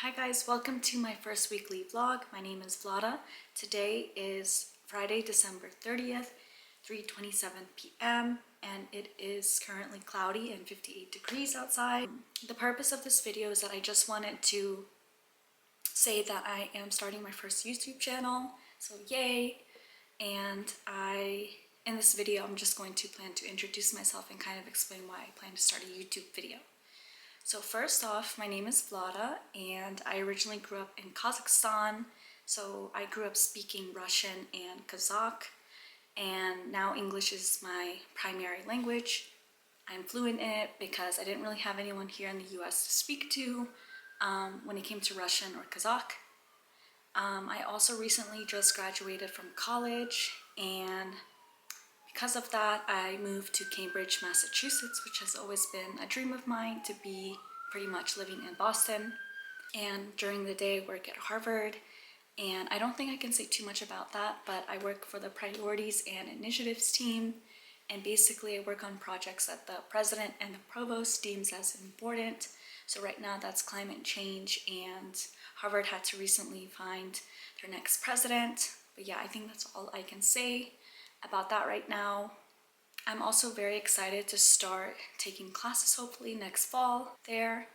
Hi guys, welcome to my first weekly vlog. My name is Vlada. Today is Friday, December 30th, 3:27 p.m. and it is currently cloudy and 58 degrees outside. The purpose of this video is that I just wanted to say that I am starting my first YouTube channel, so yay! And in this video, I'm just going to plan to introduce myself and kind of explain why I plan to start a YouTube video. So first off, my name is Vlada and I originally grew up in Kazakhstan. So I grew up speaking Russian and Kazakh, and now English is my primary language. I'm fluent in it because I didn't really have anyone here in the US to speak to when it came to Russian or Kazakh. I also recently just graduated from college, and because of that, I moved to Cambridge, Massachusetts, which has always been a dream of mine to be pretty much living in Boston. And during the day, I work at Harvard. And I don't think I can say too much about that, but I work for the Priorities and Initiatives team. And basically, I work on projects that the president and the provost deems as important. So right now, that's climate change, and Harvard had to recently find their next president. But yeah, I think that's all I can say about that right now. I'm also very excited to start taking classes hopefully next fall there,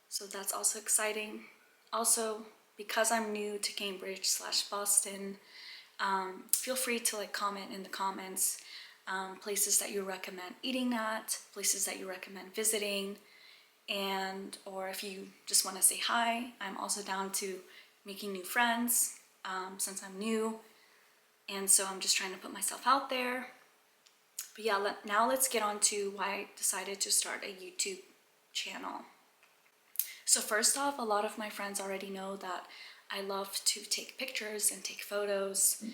so that's also exciting. Also, because I'm new to Cambridge / Boston, feel free to comment in the comments places that you recommend eating at, places that you recommend visiting, and or if you just want to say hi. I'm also down to making new friends since I'm new. And so I'm just trying to put myself out there. But yeah, now let's get on to why I decided to start a YouTube channel. So first off, a lot of my friends already know that I love to take pictures and take photos,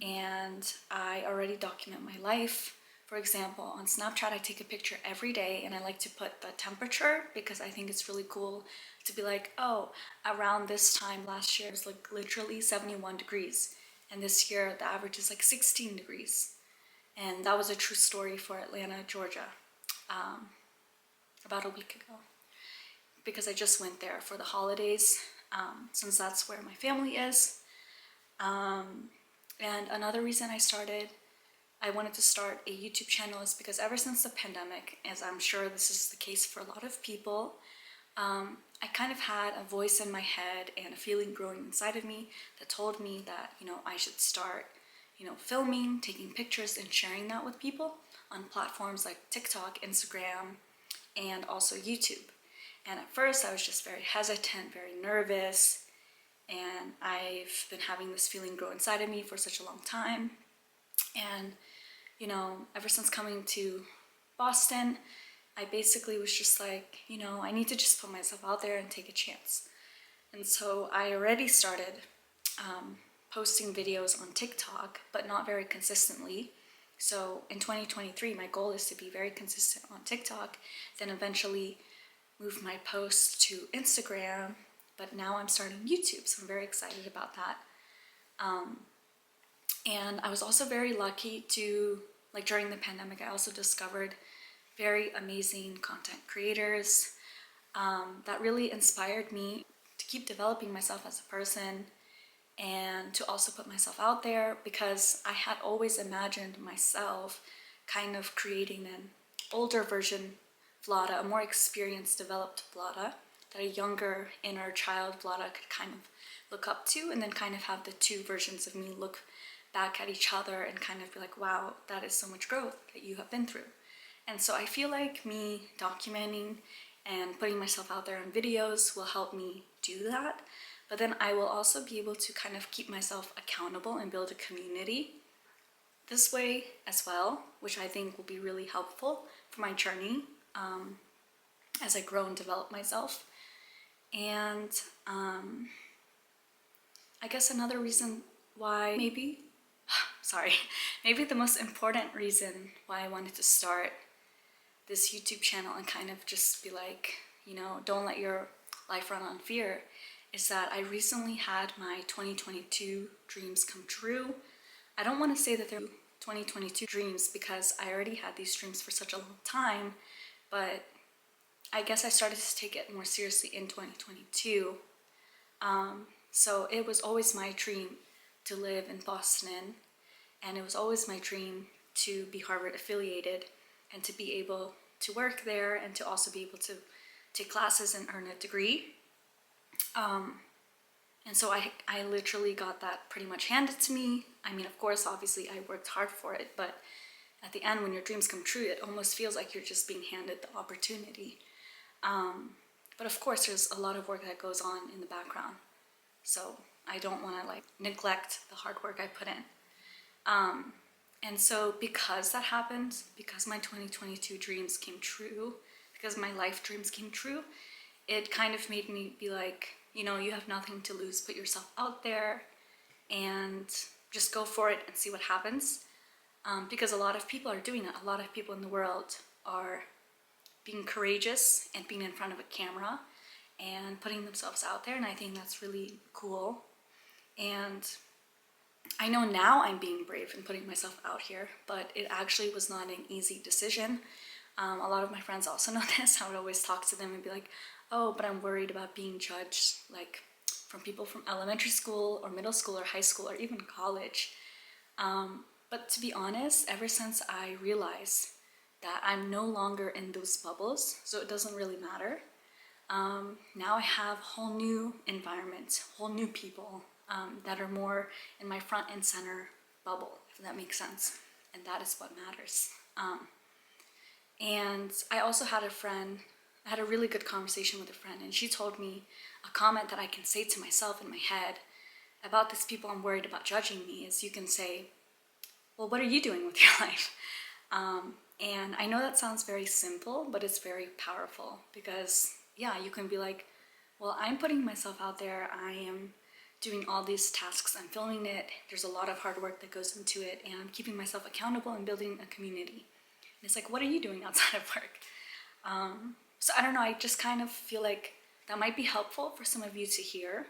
and I already document my life. For example, on Snapchat, I take a picture every day and I like to put the temperature because I think it's really cool to be like, oh, around this time last year it was like literally 71 degrees. And this year, the average is like 16 degrees. And that was a true story for Atlanta, Georgia, about a week ago. Because I just went there for the holidays, since that's where my family is. And another reason I wanted to start a YouTube channel is because ever since the pandemic, as I'm sure this is the case for a lot of people, I kind of had a voice in my head and a feeling growing inside of me that told me that, I should start, filming, taking pictures and sharing that with people on platforms like TikTok, Instagram, and also YouTube. And at first I was just very hesitant, very nervous, and I've been having this feeling grow inside of me for such a long time. And, ever since coming to Boston, I basically was just like, I need to just put myself out there and take a chance. And so I already started posting videos on TikTok, but not very consistently. So in 2023, my goal is to be very consistent on TikTok, then eventually move my posts to Instagram, but now I'm starting YouTube, so I'm very excited about that. And I was also very lucky to, during the pandemic, I also discovered very amazing content creators that really inspired me to keep developing myself as a person and to also put myself out there, because I had always imagined myself kind of creating an older version Vlada, a more experienced, developed Vlada, that a younger inner child Vlada could kind of look up to, and then kind of have the two versions of me look back at each other and kind of be like, wow, that is so much growth that you have been through. And so I feel like me documenting and putting myself out there in videos will help me do that. But then I will also be able to kind of keep myself accountable and build a community this way as well, which I think will be really helpful for my journey as I grow and develop myself. And I guess another reason why maybe the most important reason why I wanted to start this YouTube channel and kind of just be like, don't let your life run on fear, is that I recently had my 2022 dreams come true. I don't want to say that they're 2022 dreams because I already had these dreams for such a long time, but I guess I started to take it more seriously in 2022. So it was always my dream to live in Boston, and it was always my dream to be Harvard affiliated and to be able to work there and to also be able to take classes and earn a degree. And so I literally got that pretty much handed to me. I mean, of course, obviously I worked hard for it, but at the end, when your dreams come true, it almost feels like you're just being handed the opportunity. But of course, there's a lot of work that goes on in the background. So I don't want to like neglect the hard work I put in. And so because that happened, because my 2022 dreams came true, because my life dreams came true, it kind of made me be like, you know, you have nothing to lose. Put yourself out there and just go for it and see what happens. Because a lot of people are doing it. A lot of people in the world are being courageous and being in front of a camera and putting themselves out there. And I think that's really cool. And I know now I'm being brave and putting myself out here, but it actually was not an easy decision. A lot of my friends also know this. I would always talk to them and be like, oh, but I'm worried about being judged, like from people from elementary school or middle school or high school or even college. But to be honest, ever since I realized that I'm no longer in those bubbles, so it doesn't really matter. Now I have whole new environments, whole new people that are more in my front and center bubble, if that makes sense. And that is what matters. And I also had I had a really good conversation with a friend, and she told me a comment that I can say to myself in my head about these people I'm worried about judging me is you can say, well, what are you doing with your life? And I know that sounds very simple, but it's very powerful because, yeah, you can be like, well, I'm putting myself out there. I am doing all these tasks. I'm filming it. There's a lot of hard work that goes into it, and I'm keeping myself accountable and building a community. And it's like, what are you doing outside of work? So I don't know, I just kind of feel like that might be helpful for some of you to hear,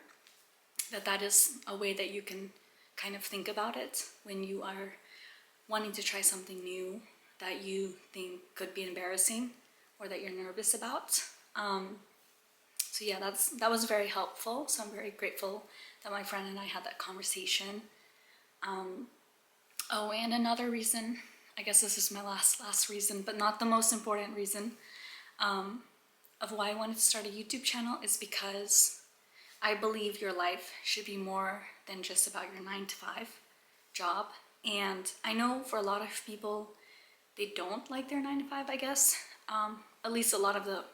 that is a way that you can kind of think about it when you are wanting to try something new that you think could be embarrassing or that you're nervous about. So yeah, that was very helpful. So I'm very grateful that my friend and I had that conversation. Oh, and another reason, I guess this is my last reason, but not the most important reason, of why I wanted to start a YouTube channel is because I believe your life should be more than just about your 9-to-5 job. And I know for a lot of people, they don't like their 9-to-5, I guess. At least a lot of the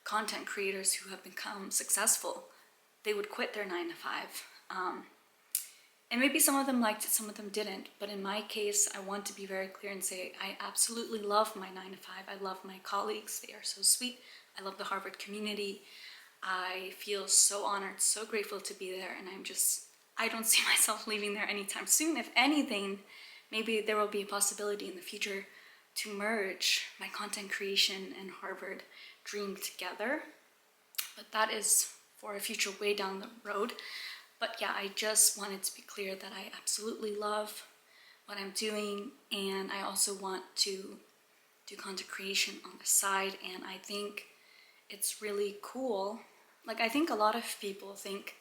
content creators who have become successful, they would quit their 9-to-5. And maybe some of them liked it, some of them didn't. But in my case, I want to be very clear and say, I absolutely love my 9-to-5. I love my colleagues. They are so sweet. I love the Harvard community. I feel so honored, so grateful to be there. And I don't see myself leaving there anytime soon. If anything, maybe there will be a possibility in the future to merge my content creation and Harvard dream together. But that is for a future way down the road. But yeah, I just wanted to be clear that I absolutely love what I'm doing, and I also want to do content creation on the side, and I think it's really cool. Like, I think a lot of people think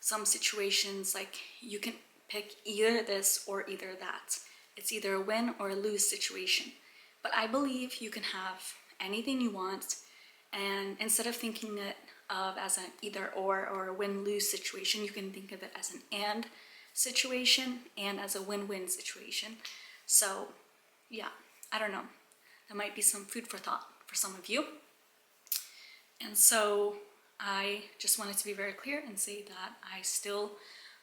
some situations, like, you can pick either this or either that. It's either a win or a lose situation. But I believe you can have anything you want, and instead of thinking it as an either or a win-lose situation, you can think of it as an and situation and as a win-win situation. So yeah, I don't know. That might be some food for thought for some of you. And so I just wanted to be very clear and say that I still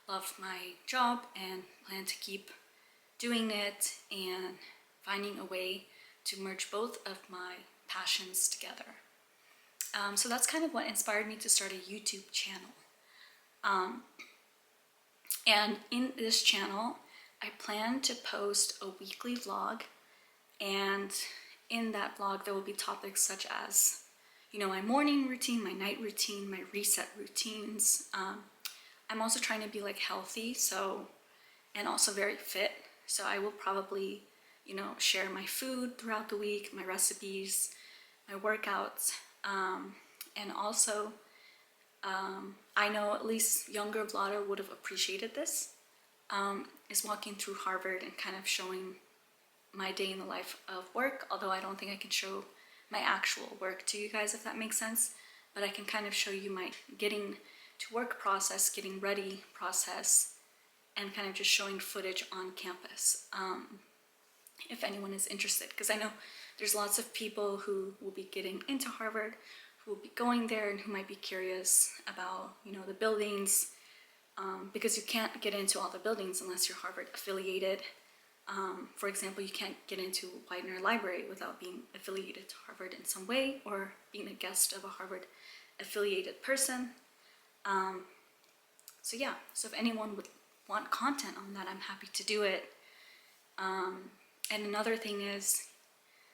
love my job and plan to keep doing it and finding a way to merge both of my passions together. So that's kind of what inspired me to start a YouTube channel. And in this channel, I plan to post a weekly vlog, and in that vlog there will be topics such as, you know, my morning routine, my night routine, my reset routines. I'm also trying to be like healthy, and also very fit. So I will probably, you know, share my food throughout the week, my recipes, my workouts, and also I know at least younger Vlada would have appreciated this, is walking through Harvard and kind of showing my day in the life of work, although I don't think I can show my actual work to you guys, if that makes sense. But I can kind of show you my getting to work process, getting ready process, and kind of just showing footage on campus, if anyone is interested. Because I know there's lots of people who will be getting into Harvard, who will be going there, and who might be curious about, you know, the buildings, because you can't get into all the buildings unless you're Harvard affiliated. For example, you can't get into Widener Library without being affiliated to Harvard in some way, or being a guest of a Harvard affiliated person. So yeah, so if anyone would want content on that, I'm happy to do it. And another thing is,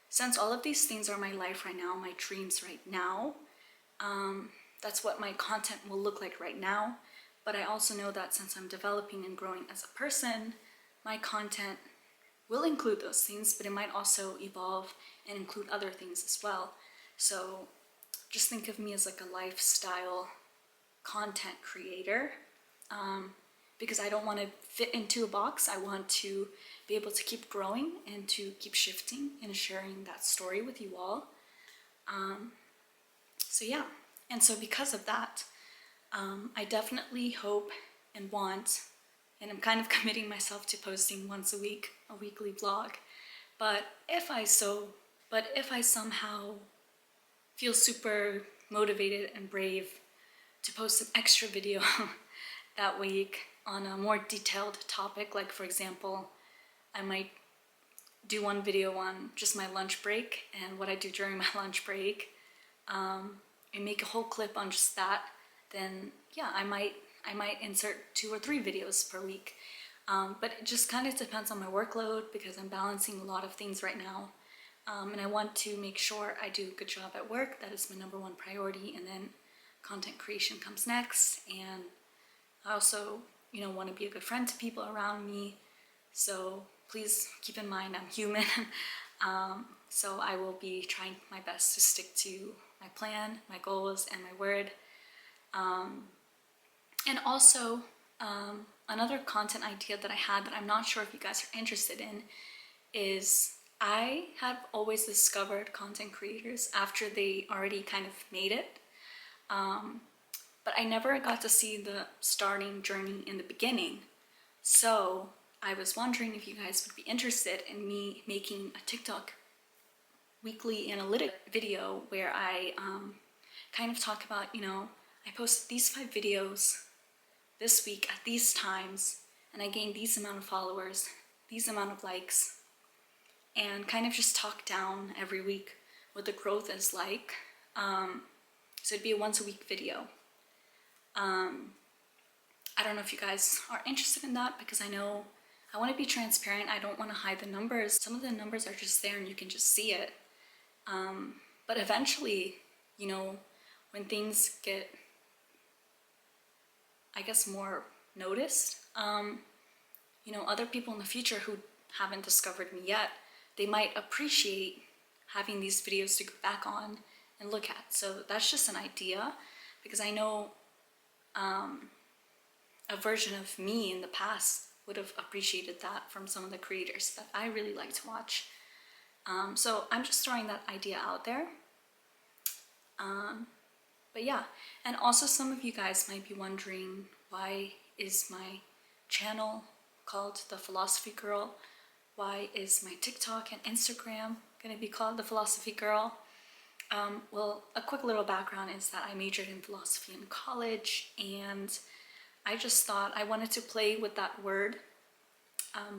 since all of these things are my life right now, my dreams right now, that's what my content will look like right now. But I also know that since I'm developing and growing as a person, my content will include those things, but it might also evolve and include other things as well. So just think of me as like a lifestyle content creator, because I don't want to fit into a box. I want to be able to keep growing and to keep shifting and sharing that story with you all. So yeah, and so because of that, I definitely hope and want, and I'm kind of committing myself to posting once a week, a weekly vlog. But if I somehow feel super motivated and brave to post an extra video that week on a more detailed topic, like for example, I might do one video on just my lunch break and what I do during my lunch break, and make a whole clip on just that, then yeah, I might insert 2 or 3 videos per week. But it just kind of depends on my workload, because I'm balancing a lot of things right now. And I want to make sure I do a good job at work. That is my #1 priority, and then content creation comes next. And I also, you know, want to be a good friend to people around me. So please keep in mind I'm human. So I will be trying my best to stick to my plan, my goals, and my word. And also, another content idea that I had that I'm not sure if you guys are interested in is, I have always discovered content creators after they already kind of made it. But I never got to see the starting journey in the beginning. So I was wondering if you guys would be interested in me making a TikTok weekly analytic video where I kind of talk about, you know, I posted these 5 videos this week at these times, and I gained these amount of followers, these amount of likes, and kind of just talk down every week what the growth is like. So it'd be a once a week video. I don't know if you guys are interested in that, because I know I want to be transparent. I don't want to hide the numbers. Some of the numbers are just there and you can just see it. But eventually, you know, when things get, I guess, more noticed, you know, other people in the future who haven't discovered me yet, they might appreciate having these videos to go back on and look at. So that's just an idea, because I know a version of me in the past would have appreciated that from some of the creators that I really like to watch. So I'm just throwing that idea out there. But yeah, and also some of you guys might be wondering, why is my channel called The Philosophy Girl? Why is my TikTok and Instagram gonna be called The Philosophy Girl? Well, a quick little background is that I majored in philosophy in college, and I just thought I wanted to play with that word,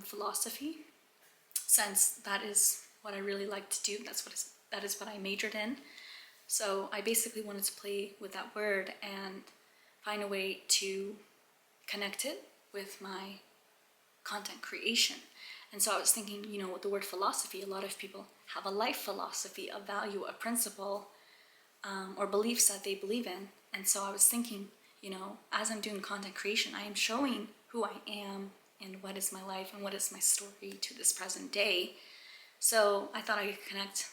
philosophy, since that is what I really like to do. That is what I majored in. So I basically wanted to play with that word and find a way to connect it with my content creation. And so I was thinking, you know, with the word philosophy, a lot of people have a life philosophy, a value, a principle, or beliefs that they believe in. And so I was thinking, you know, as I'm doing content creation, I am showing who I am and what is my life and what is my story to this present day. So I thought I could connect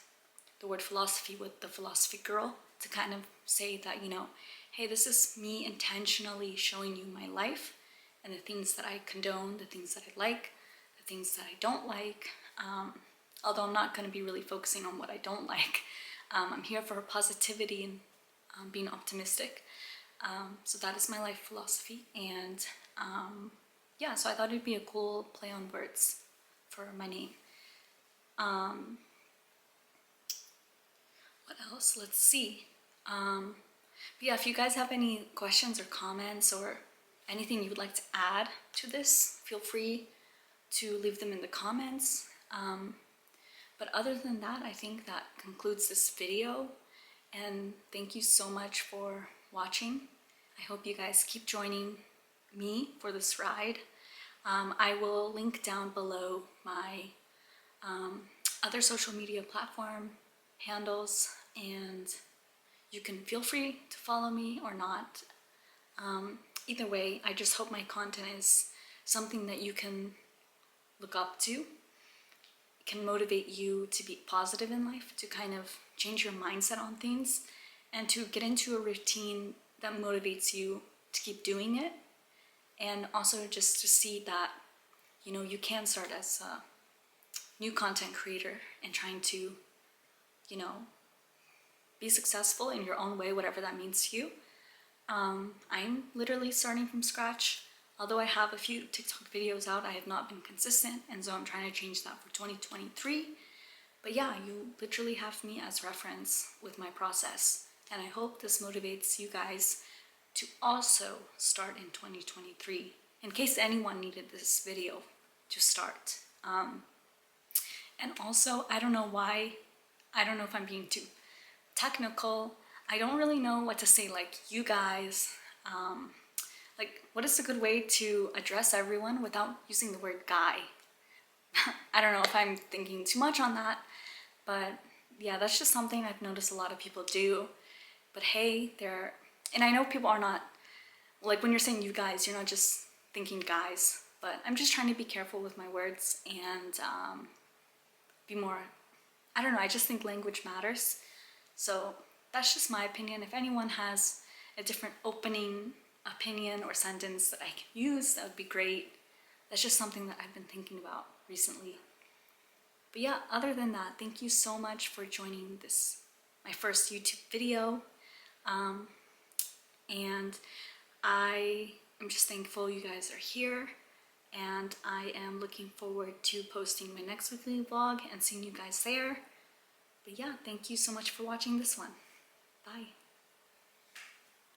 the word philosophy with the philosophy girl to kind of say that, you know, hey, this is me intentionally showing you my life and the things that I condone, the things that I like, the things that I don't like. Although I'm not going to be really focusing on what I don't like. I'm here for positivity and being optimistic. So that is my life philosophy. And yeah, so I thought it'd be a cool play on words for my name. What else? Let's see. But yeah, if you guys have any questions or comments or anything you would like to add to this, feel free to leave them in the comments. But other than that, I think that concludes this video. And thank you so much for watching. I hope you guys keep joining me for this ride. I will link down below my other social media platform handles, and you can feel free to follow me or not. Either way, I just hope my content is something that you can look up to, can motivate you to be positive in life, to kind of change your mindset on things, and to get into a routine that motivates you to keep doing it. And also just to see that, you know, you can start as a new content creator and trying to, you know, be successful in your own way, whatever that means to you. I'm literally starting from scratch. Although I have a few TikTok videos out, I have not been consistent, and so I'm trying to change that for 2023. But yeah, you literally have me as reference with my process, and I hope this motivates you guys to also start in 2023, in case anyone needed this video to start. And also, I don't know if I'm being too technical. I don't really know what to say, like, you guys, like, what is a good way to address everyone without using the word guy? I don't know if I'm thinking too much on that, but yeah, that's just something I've noticed a lot of people do. But hey, and I know people are not, like, when you're saying you guys, you're not just thinking guys, but I'm just trying to be careful with my words and be more, I don't know, I just think language matters. So that's just my opinion. If anyone has a different opening opinion or sentence that I can use, that would be great. That's just something that I've been thinking about recently. But yeah, other than that, thank you so much for joining this, my first YouTube video. And I am just thankful you guys are here, and I am looking forward to posting my next weekly vlog and seeing you guys there. But yeah, thank you so much for watching this one. Bye.